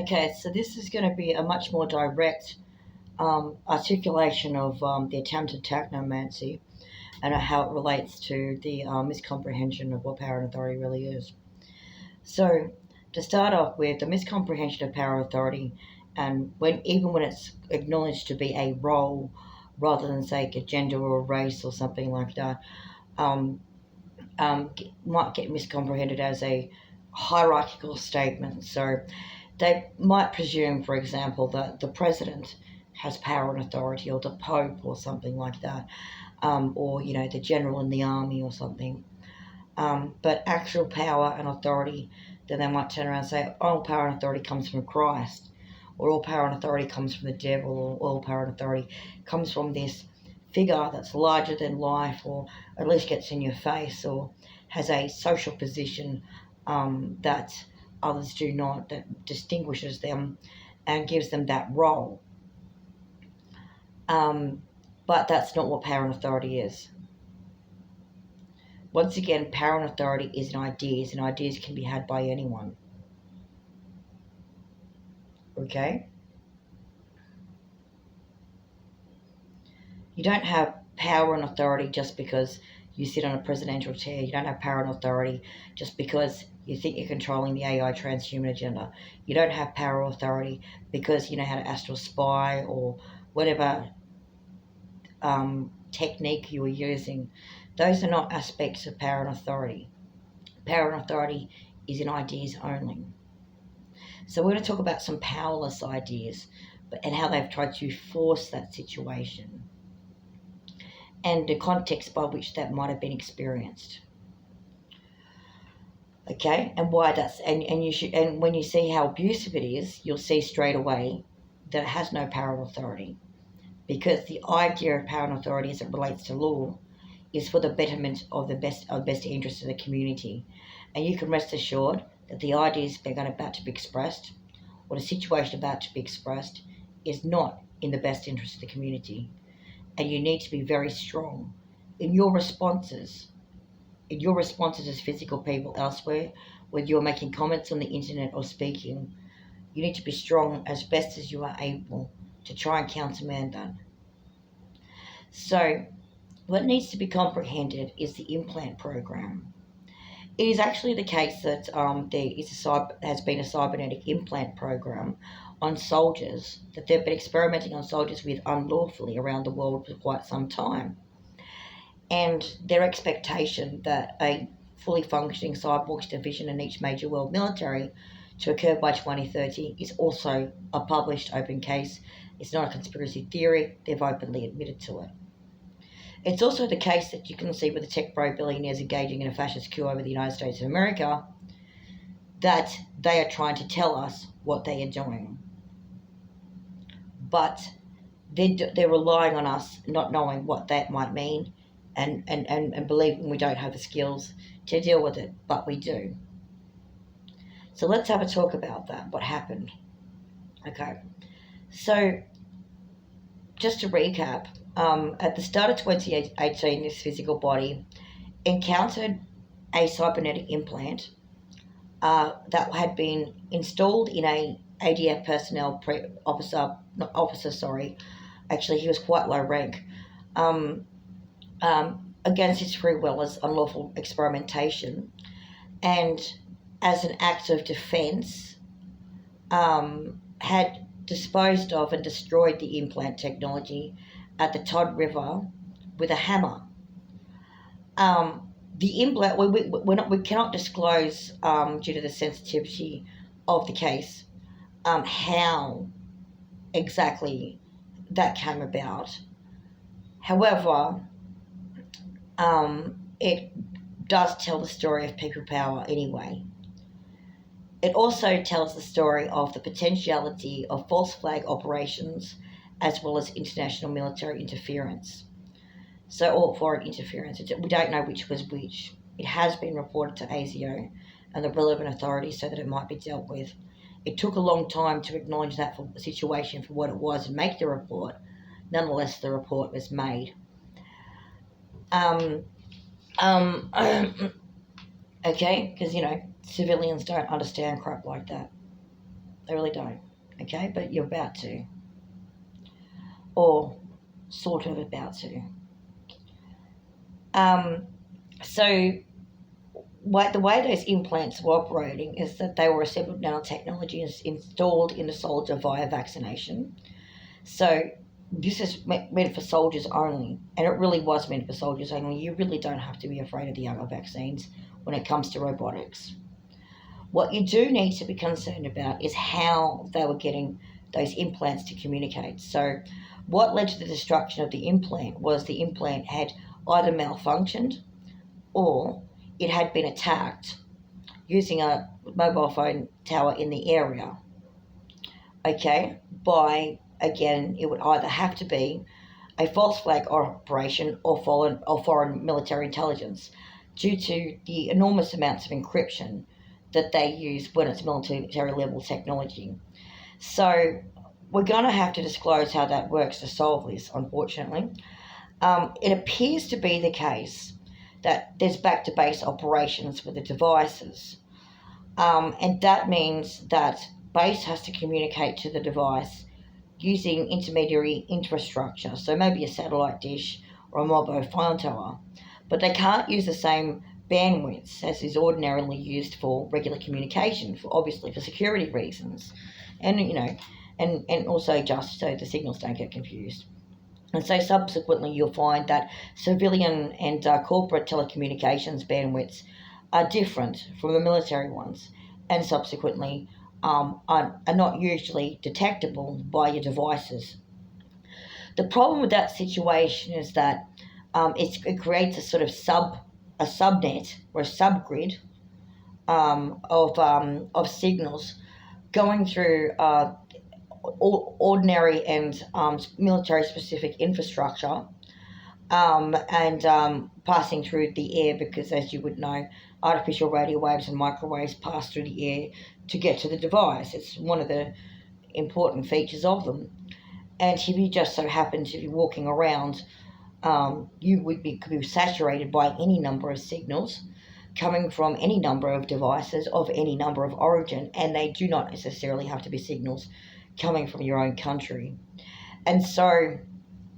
Okay, so this is going to be a much more direct articulation of the attempted technomancy and how it relates to the miscomprehension of what power and authority really is. So, to start off with, the miscomprehension of power and authority, and even when it's acknowledged to be a role rather than, say, a gender or a race or something like that, um, might get miscomprehended as a hierarchical statement. So, they might presume, for example, that the president has power and authority, or the pope, or something like that, or the general in the army, or something. But actual power and authority, then they might turn around and say, all power and authority comes from Christ, or all power and authority comes from the devil, or all power and authority comes from this figure that's larger than life, or at least gets in your face, or has a social position that others do not, that distinguishes them and gives them that role. But that's not what power and authority is. Once again, power and authority is an ideas, and ideas can be had by anyone. Okay? You don't have power and authority just because you sit on a presidential chair. You don't have power and authority just because you think you're controlling the AI transhuman agenda. You don't have power or authority because you know how to astral spy or whatever technique you were using. Those are not aspects of power and authority. Power and authority is in ideas only. So we're going to talk about some powerless ideas and how they've tried to force that situation and the context by which that might have been experienced. Okay, and why that's and when you see how abusive it is, you'll see straight away that it has no power or authority. Because the idea of power and authority as it relates to law is for the betterment of the best interest of the community. And you can rest assured that the ideas that are about to be expressed, or the situation about to be expressed, is not in the best interest of the community. And you need to be very strong in your responses. In your responses as physical people elsewhere, whether you're making comments on the internet or speaking, you need to be strong as best as you are able to try and countermand that. So, what needs to be comprehended is the implant program. It is actually the case that has been a cybernetic implant program on soldiers that they've been experimenting on soldiers with unlawfully around the world for quite some time. And their expectation that a fully functioning cyborgs division in each major world military to occur by 2030 is also a published open case. It's not a conspiracy theory, they've openly admitted to it. It's also the case that you can see with the tech bro billionaires engaging in a fascist coup over the United States of America that they are trying to tell us what they are doing. But they're relying on us not knowing what that might mean and believing we don't have the skills to deal with it, but we do. So let's have a talk about that, what happened. Okay, so just to recap, at the start of 2018, this physical body encountered a cybernetic implant that had been installed in a ADF personnel officer. Actually, he was quite low rank. Against his free will as unlawful experimentation, and as an act of defense, had disposed of and destroyed the implant technology at the Todd River with a hammer. The implant, we cannot disclose, due to the sensitivity of the case, how exactly that came about. However, it does tell the story of people power anyway. It also tells the story of the potentiality of false flag operations as well as international military interference. So, or foreign interference. We don't know which was which. It has been reported to ASIO and the relevant authorities so that it might be dealt with. It took a long time to acknowledge that situation for what it was and make the report. Nonetheless, the report was made. Okay, because, civilians don't understand crap like that. They really don't. Okay, but you're about to, or sort of about to. Um, so the way those implants were operating is that they were a separate nanotechnology installed in the soldier via vaccination. So this is meant for soldiers only, and it really was meant for soldiers only. You really don't have to be afraid of the other vaccines when it comes to robotics. What you do need to be concerned about is how they were getting those implants to communicate. So what led to the destruction of the implant was the implant had either malfunctioned or it had been attacked using a mobile phone tower in the area. Okay, by again, it would either have to be a false flag operation or foreign military intelligence due to the enormous amounts of encryption that they use when it's military level technology. So we're going to have to disclose how that works to solve this, unfortunately. It appears to be the case that there's back to base operations with the devices. And that means that base has to communicate to the device using intermediary infrastructure, so maybe a satellite dish or a mobile phone tower. But they can't use the same bandwidth as is ordinarily used for regular communication, obviously for security reasons, and and also just so the signals don't get confused. And so subsequently you'll find that civilian and corporate telecommunications bandwidths are different from the military ones, and subsequently are not usually detectable by your devices. The problem with that situation is that it creates a sort of subnet or a subgrid of signals going through ordinary and military specific infrastructure and passing through the air, because as you would know, artificial radio waves and microwaves pass through the air to get to the device. It's one of the important features of them. And if you just so happen to be walking around, you could be saturated by any number of signals coming from any number of devices of any number of origin, and they do not necessarily have to be signals coming from your own country. And so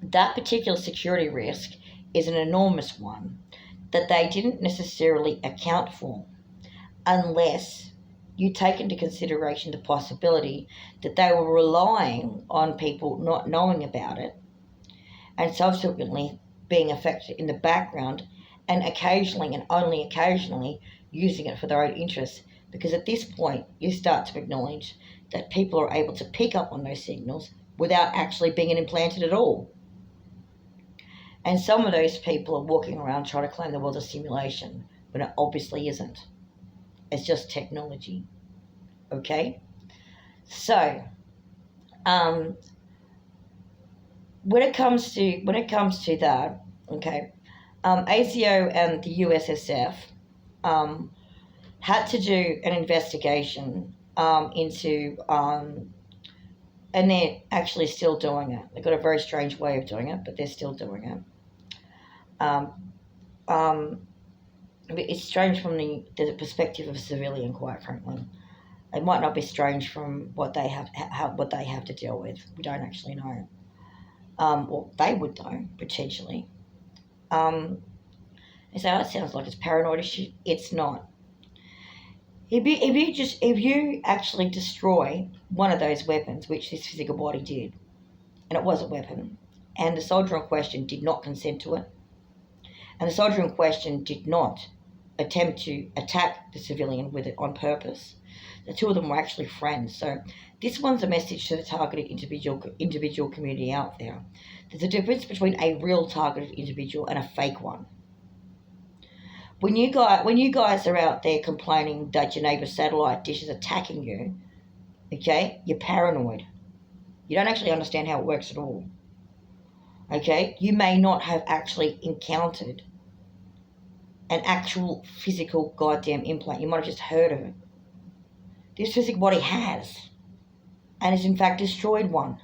that particular security risk is an enormous one that they didn't necessarily account for, unless you take into consideration the possibility that they were relying on people not knowing about it and subsequently being affected in the background and occasionally and only occasionally using it for their own interests. Because at this point you start to acknowledge that people are able to pick up on those signals without actually being implanted at all. And some of those people are walking around trying to claim the world's a simulation when it obviously isn't. It's just technology. Okay? So, when it comes to that, okay, ASIO and the USSF had to do an investigation into, and they're actually still doing it. They've got a very strange way of doing it, but they're still doing it. It's strange from the perspective of a civilian, quite frankly. It might not be strange from what they have to deal with. We don't actually know. Well, they would know potentially. And so that sounds like it's paranoid shit. It's not. If you actually destroy one of those weapons, which this physical body did, and it was a weapon, and the soldier in question did not consent to it, and the soldier in question did not attempt to attack the civilian with it on purpose, the two of them were actually friends. So this one's a message to the targeted individual community out there. There's a difference between a real targeted individual and a fake one. When you guys are out there complaining that your neighbour's satellite dish is attacking you, okay, you're paranoid. You don't actually understand how it works at all. Okay, you may not have actually encountered an actual physical goddamn implant. You might have just heard of it. This physical body has, and has in fact destroyed one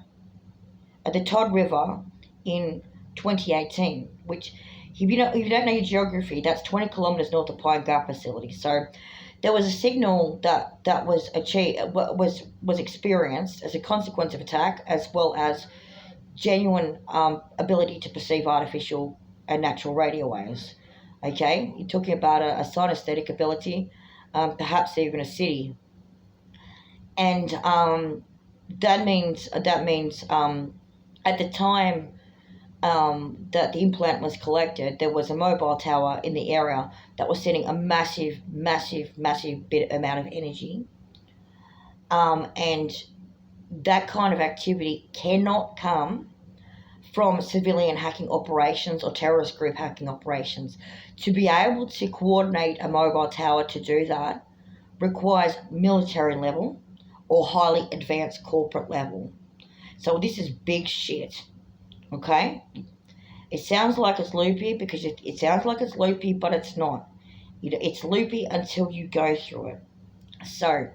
at the Todd River in 2018, which, if you don't know your geography, that's 20 kilometres north of Pine Gap facility. So there was a signal that was achieved, was experienced as a consequence of attack, as well as genuine ability to perceive artificial and natural radio waves. Okay, you're talking about a synesthetic ability, perhaps even a city, and that means at the time that the implant was collected, there was a mobile tower in the area that was sending a massive bit amount of energy, and that kind of activity cannot come from civilian hacking operations or terrorist group hacking operations. To be able to coordinate a mobile tower to do that requires military level or highly advanced corporate level. So this is big shit, okay? It sounds like it's loopy because it sounds like it's loopy, but it's not. It's loopy until you go through it. So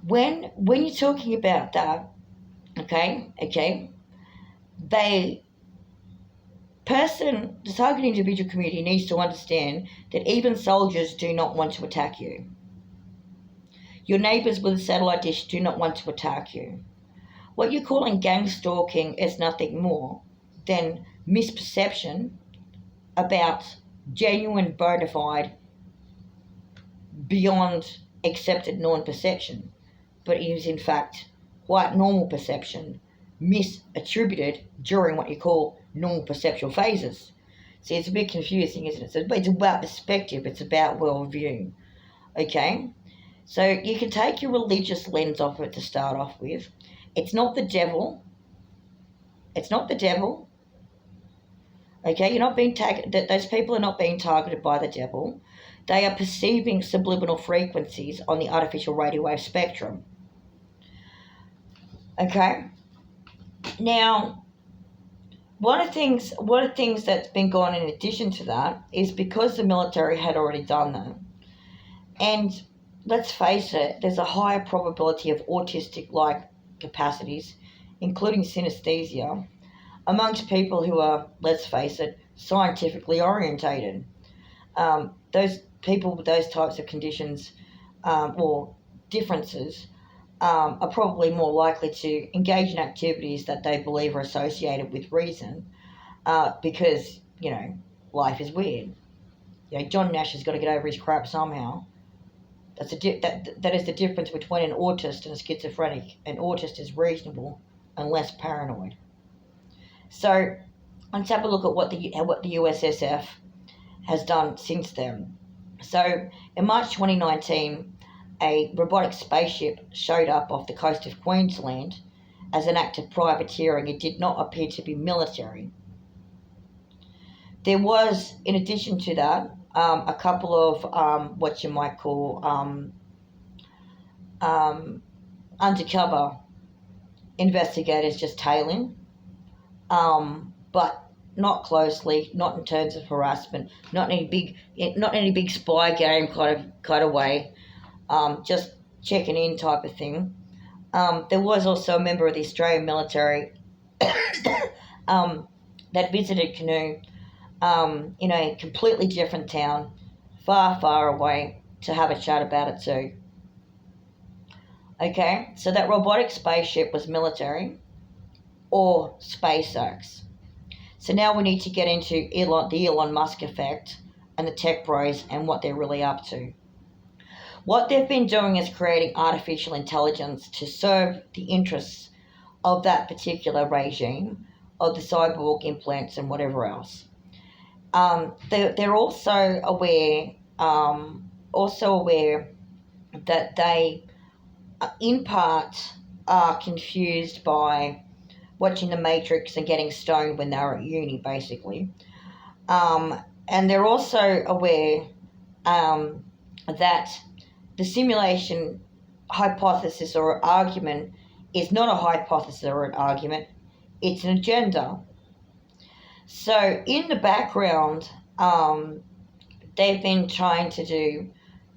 when you're talking about that, okay, the target individual community needs to understand that even soldiers do not want to attack you. Your neighbours with a satellite dish do not want to attack you. What you're calling gang stalking is nothing more than misperception about genuine, bona fide, beyond accepted non-perception, but it is in fact quite normal perception, misattributed during what you call normal perceptual phases. See, it's a bit confusing, isn't it? So it's about perspective, it's about worldview, okay? So you can take your religious lens off it to start off with. It's not the devil. It's not the devil. Okay, you're not being targeted. Those people are not being targeted by the devil. They are perceiving subliminal frequencies on the artificial radio wave spectrum. Okay. Now, one of the things that's been going on in addition to that is because the military had already done that, and let's face it, there's a higher probability of autistic-like capacities, including synesthesia, amongst people who are, let's face it, scientifically orientated. Those people with those types of conditions or differences are probably more likely to engage in activities that they believe are associated with reason, because, life is weird. John Nash has got to get over his crap somehow. That is the difference between an autist and a schizophrenic. An autist is reasonable and less paranoid. So let's have a look at what the USSF has done since then. So in March 2019, a robotic spaceship showed up off the coast of Queensland as an act of privateering. It did not appear to be military. There was, in addition to that, a couple of what you might call undercover investigators just tailing, but not closely, not in terms of harassment, not in any big spy game kind of way, just checking in type of thing. There was also a member of the Australian military that visited Canoe in a completely different town, far away, to have a chat about it too. Okay, so that robotic spaceship was military or SpaceX. So now we need to get into the Elon Musk effect and the tech bros and what they're really up to. What they've been doing is creating artificial intelligence to serve the interests of that particular regime, of the cyborg implants and whatever else. They're also aware that they, in part, are confused by watching The Matrix and getting stoned when they were at uni, basically. And they're also aware that the simulation hypothesis or argument is not a hypothesis or an argument, it's an agenda. So in the background, they've been trying to do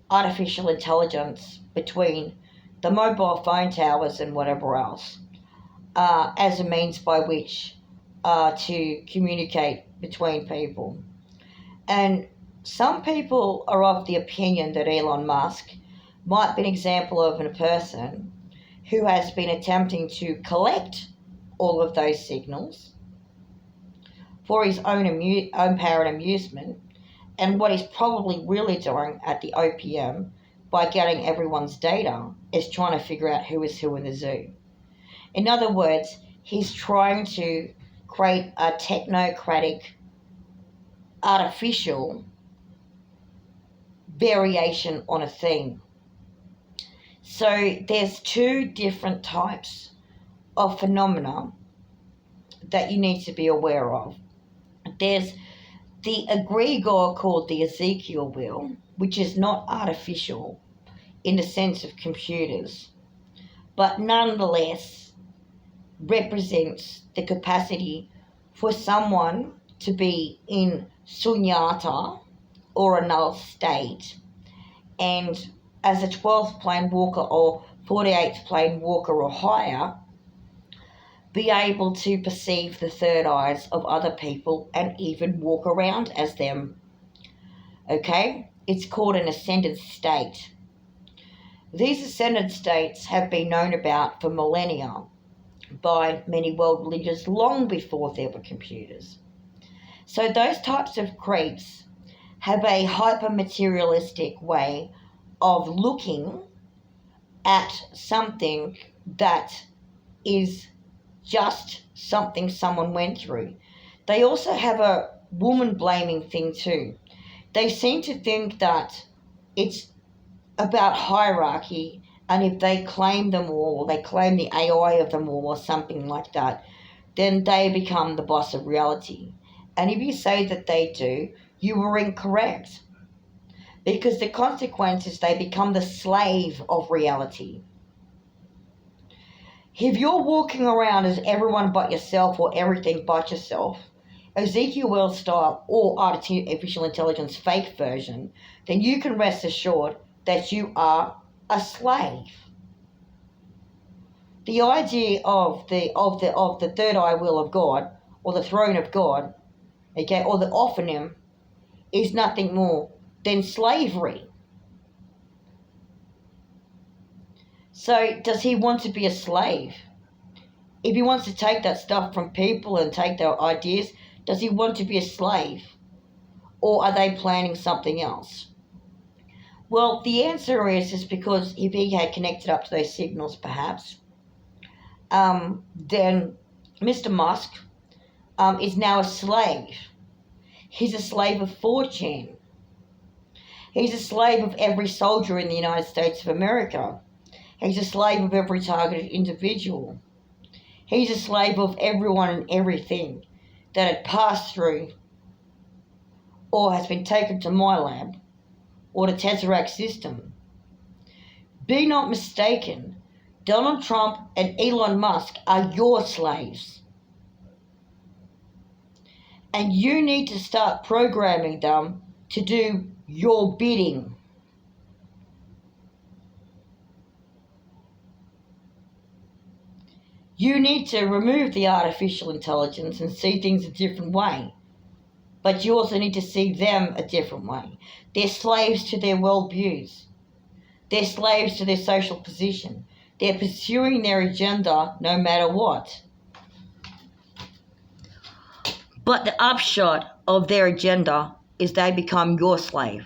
artificial intelligence between the mobile phone towers and whatever else, as a means by which to communicate between people. And some people are of the opinion that Elon Musk might be an example of a person who has been attempting to collect all of those signals for his own power and amusement, and what he's probably really doing at the OPM by getting everyone's data is trying to figure out who is who in the zoo. In other words, he's trying to create a technocratic, artificial variation on a theme. So there's two different types of phenomena that you need to be aware of. There's the egregore called the Ezekiel wheel, which is not artificial in the sense of computers, but nonetheless represents the capacity for someone to be in sunyata or a null state, and as a 12th plane walker or 48th plane walker or higher, be able to perceive the third eyes of other people and even walk around as them. Okay? It's called an ascended state. These ascended states have been known about for millennia by many world leaders long before there were computers. So those types of creeps have a hyper-materialistic way of looking at something that is just something someone went through. They also have a woman-blaming thing too. They seem to think that it's about hierarchy, and if they claim them all, or they claim the AI of them all, or something like that, then they become the boss of reality. And if you say that they do, you were incorrect. Because the consequence is they become the slave of reality. If you're walking around as everyone but yourself or everything but yourself, Ezekiel style or artificial intelligence fake version, then you can rest assured that you are a slave. The idea of the third eye will of God, or the throne of God, okay, or the ophonym, is nothing more than slavery. So does he want to be a slave? If he wants to take that stuff from people and take their ideas, does he want to be a slave? Or are they planning something else? Well, the answer is because if he had connected up to those signals, perhaps, then Mr. Musk is now a slave. He's a slave of 4chan. He's a slave of every soldier in the United States of America. He's a slave of every targeted individual. He's a slave of everyone and everything that had passed through or has been taken to my lab or the Tesseract system. Be not mistaken, Donald Trump and Elon Musk are your slaves. And you need to start programming them to do your bidding. You need to remove the artificial intelligence and see things a different way. But you also need to see them a different way. They're slaves to their worldviews. They're slaves to their social position. They're pursuing their agenda no matter what. But the upshot of their agenda is they become your slave.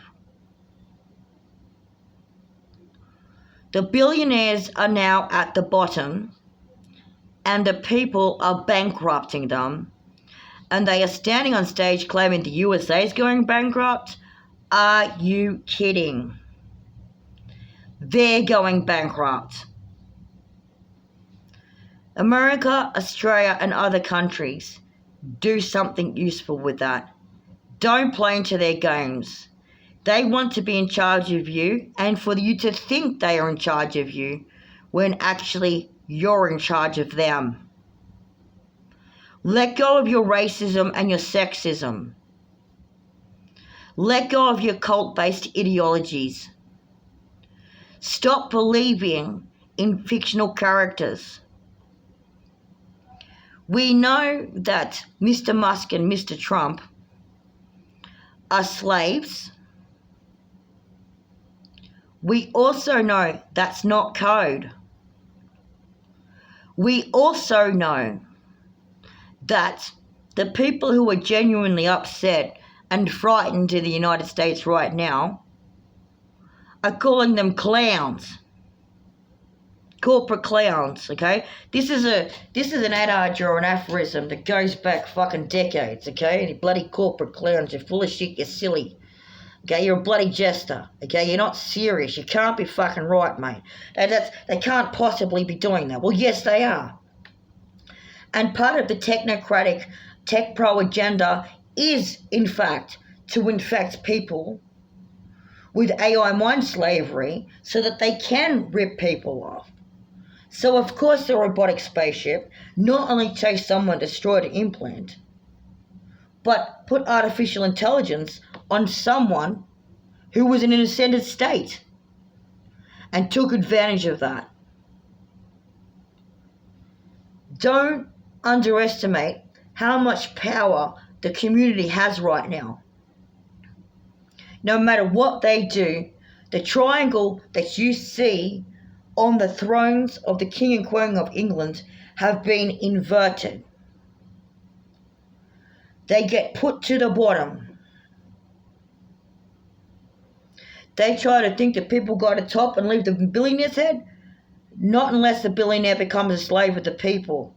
The billionaires are now at the bottom, and the people are bankrupting them, and they are standing on stage claiming the USA is going bankrupt. Are you kidding? They're going bankrupt. America, Australia, and other countries, do something useful with that. Don't play into their games. They want to be in charge of you, and for you to think they are in charge of you when actually you're in charge of them. Let go of your racism and your sexism. Let go of your cult-based ideologies. Stop believing in fictional characters. We know that Mr. Musk and Mr. Trump are slaves We also know that's not code. We also know that the people who are genuinely upset and frightened in the United States right now are calling them clowns. Corporate clowns, okay? This is an adage or an aphorism that goes back fucking decades, okay? You bloody corporate clowns, you're full of shit, you're silly. Okay, you're a bloody jester. Okay, you're not serious. You can't be fucking right, mate. They can't possibly be doing that. Well, yes, they are. And part of the technocratic, tech pro agenda is, in fact, to infect people with AI mind slavery so that they can rip people off. So, of course, the robotic spaceship not only takes someone destroyed to implant, but put artificial intelligence on someone who was in an ascended state and took advantage of that. Don't underestimate how much power the community has right now. No matter what they do, the triangle that you see on the thrones of the King and Queen of England have been inverted. They get put to the bottom. They try to think that people go to top and leave the billionaire's head. Not unless the billionaire becomes a slave of the people.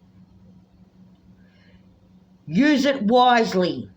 Use it wisely.